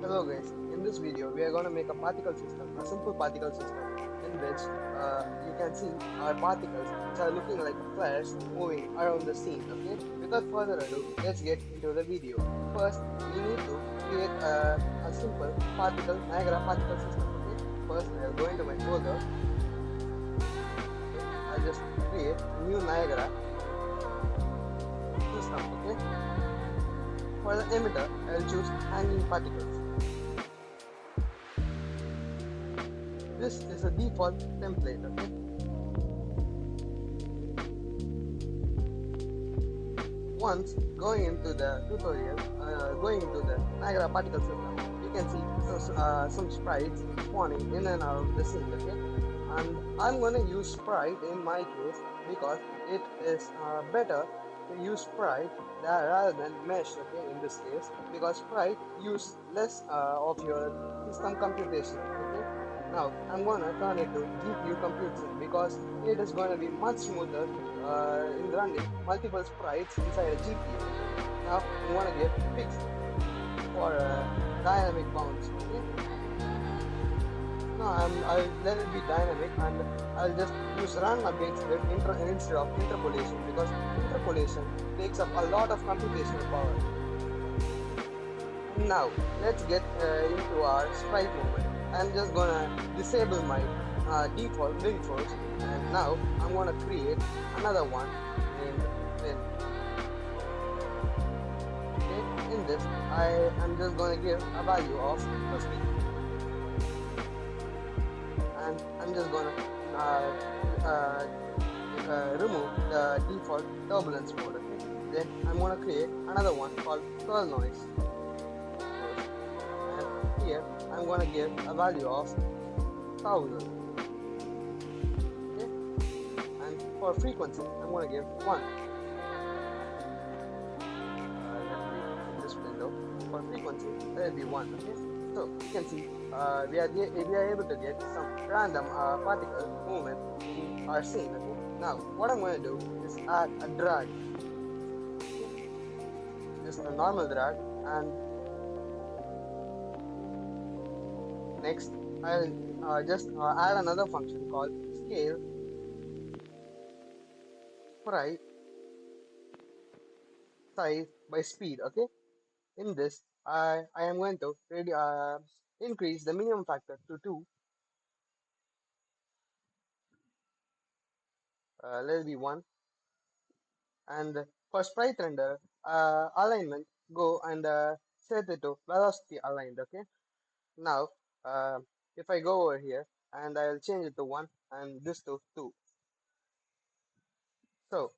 Hello guys, in this video we are going to make a particle system, a simple particle system in which you can see our particles which are looking like flares moving around the scene, okay? Without further ado, let's get into the video. First, we need to create a simple Niagara particle system, okay? First, I'll go into my folder, okay? I'll just create a new Niagara system, okay? For the emitter, I'll choose hanging particles. This is a default template, okay? Once going into the tutorial, going into the Niagara particle system, you can see some sprites spawning in and out of the scene, okay? And I'm gonna use sprite in my case because it is better to use sprite rather than mesh, okay? In this case, because sprite use less of your system computational, okay? Now I'm gonna turn it to GPU compute sim because it is gonna be much smoother in running multiple sprites inside a GPU. Okay, now I'm gonna give fixed for dynamic bounds. Okay, now I'll let it be dynamic and I'll just use random instead of interpolation because interpolation takes up a lot of computational power. Now let's get into our sprite movement. I'm just gonna disable my default blink force and now I'm gonna create another one named win. Okay, in this I am just gonna give a value of 50 and I'm just gonna uh, remove the default turbulence mode. Okay, then I'm gonna create another one called curl noise first, and here I'm gonna give a value of 1000. Okay, and for frequency I'm gonna give 1. Let me in this window for frequency let it be 1. Okay, so you can see we are able to get some random particle movement in our scene. Okay, now what I'm going to do is add a drag. Okay, just a normal drag, and next I'll just add another function called scale sprite size by speed. Okay, in this I am going to increase the minimum factor to 2. Let it be 1. And for sprite render alignment, go and set it to velocity aligned. Okay, now uh, if I go over here and I'll change it to 1 and this to 2, so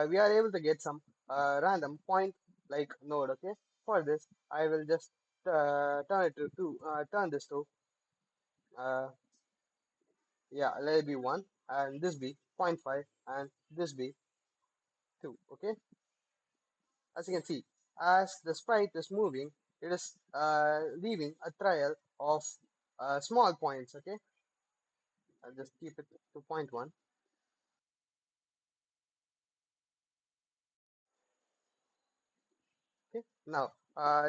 we are able to get some random point like node. Okay, for this I will just turn it to 2, turn this to uh, yeah, let it be 1 and this be zero point 0.5 and this be 2. Okay, as you can see, as the sprite is moving, it is leaving a trail of small points. Okay, I'll just keep it to 0.1. Okay, now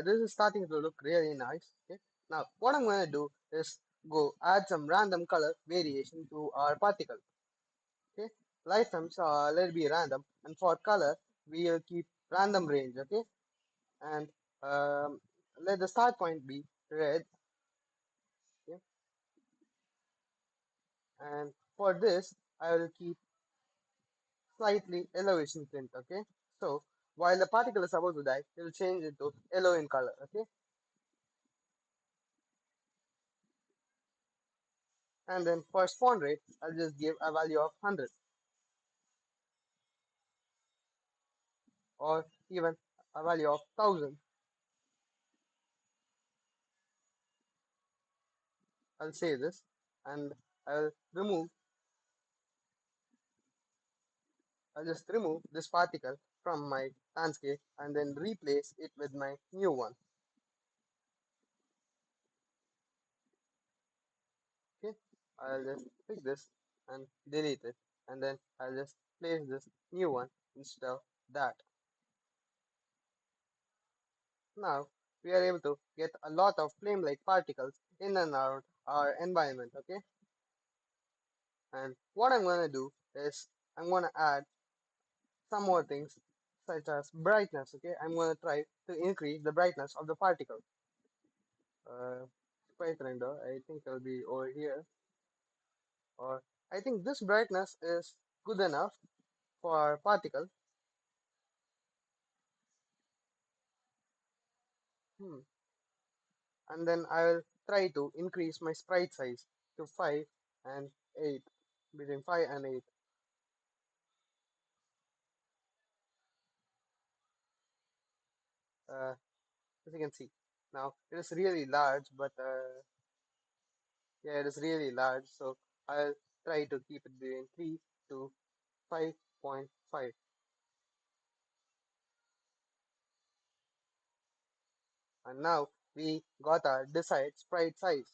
this is starting to look really nice. Okay, now what I'm going to do is go add some random color variation to our particle. Okay, lifetimes let it be random, and for color we will keep random range. Okay, and um, let the start point be red. Okay, and for this I will keep slightly elevation tint. Okay, so while the particle is about to die, it will change into yellow in color. Okay, and then for spawn rate I'll just give a value of 100 or even a value of 1000. I'll save this and I'll remove I'll just remove this particle from my landscape and then replace it with my new one. Okay, I'll just pick this and delete it, and then I'll just place this new one instead of that. Now we are able to get a lot of flame-like particles in and out our environment. Okay, and what I'm gonna do is I'm gonna add some more things such as brightness. Okay, I'm gonna try to increase the brightness of the particle. Uh, Sprite render, I think it'll be over here, or I think this brightness is good enough for our particle. Hmm. And then I'll try to increase my sprite size to 5 and 8, between 5 and 8. As you can see, now it is really large, but yeah, it is really large, so I'll try to keep it between 3 to 5.5. And now we got our desired sprite size.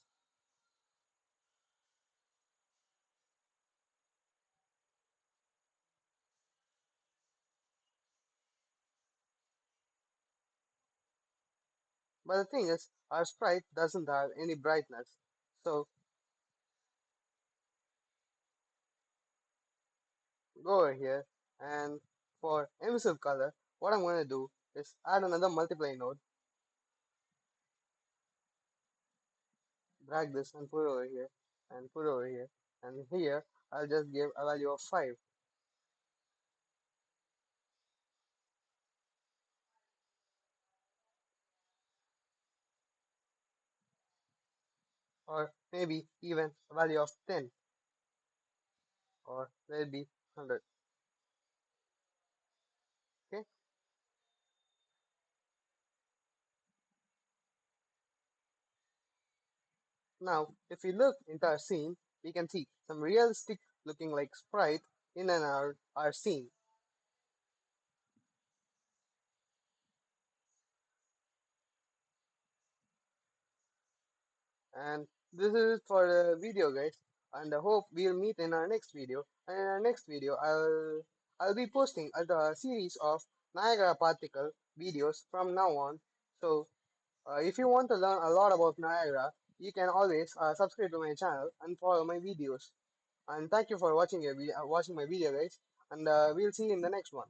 But the thing is, our sprite doesn't have any brightness. So go over here, and for emissive color, what I'm going to do is add another multiply node, drag this and put it over here, and put it over here. And here, I'll just give a value of 5. Or maybe even a value of 10, or maybe 100. Okay. Now, if we look into our scene, we can see some realistic looking like sprite in and out our scene. And this is for the video, guys. And I hope we'll meet in our next video. And in our next video, I'll be posting a series of Niagara particle videos from now on. So if you want to learn a lot about Niagara, you can always subscribe to my channel and follow my videos. And thank you for watching my video, guys. And we'll see you in the next one.